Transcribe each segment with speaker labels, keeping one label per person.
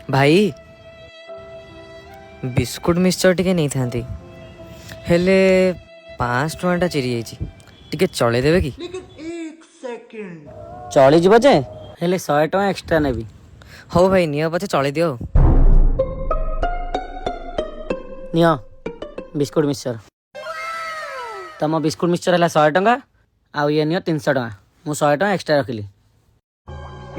Speaker 1: भाई biscuit mixture टिके नहीं थांती हेले 5 टଙ୍କା चिरी जाइए टिके चले देवे कि
Speaker 2: चली जीव जे हेले 100 टଙ୍କା एक्स्ट्रा नेबी।
Speaker 1: हो भाई नियो पछे चले दियो।
Speaker 2: नियो बिस्कुट मिक्सचर तम बिस्कुट मिक्सचर है 100 टଙ୍କା आउ ये नियो 300 टଙ୍କା मु 100 टଙ୍କା एक्स्ट्रा रखिली।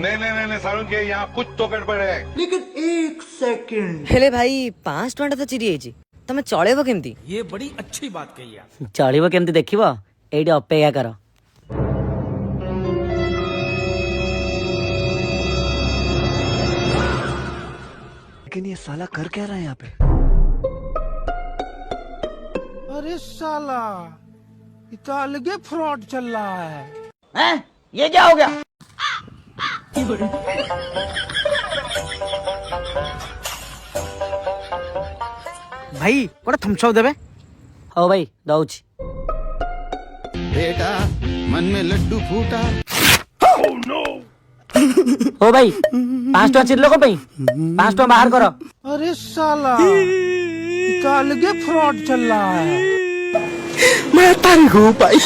Speaker 3: नहीं सारुण के यहाँ कुछ तो गड़बड़ है। लेकिन एक सेकंड
Speaker 1: हेले भाई 5 टଙ୍କା तो चिरी जाइए तमे चलेबो केमती?
Speaker 4: ये बड़ी अच्छी बात कही है।
Speaker 2: चलिबो केमती देखिबो एइडी अपेक्षा कर।
Speaker 5: लेकिन ये साला कर क्या रहा है यहाँ पे?
Speaker 4: अरे साला ये तो अलगे फ्रॉड चल रहा है।
Speaker 2: हैं ये क्या हो गया?
Speaker 4: भाई कोड़ा थम्सअप देबे?
Speaker 2: हो भाई दउची।
Speaker 6: बेटा मन में लड्डू फूटा।
Speaker 2: हो भाई 5 टଙ୍କା चिल्लो को भाई 5 टଙ୍କା बाहर करो।
Speaker 4: अरे साला ये तो अलगे फ्रॉड चल रहा है।
Speaker 5: मैं तारीख हूँ भाई।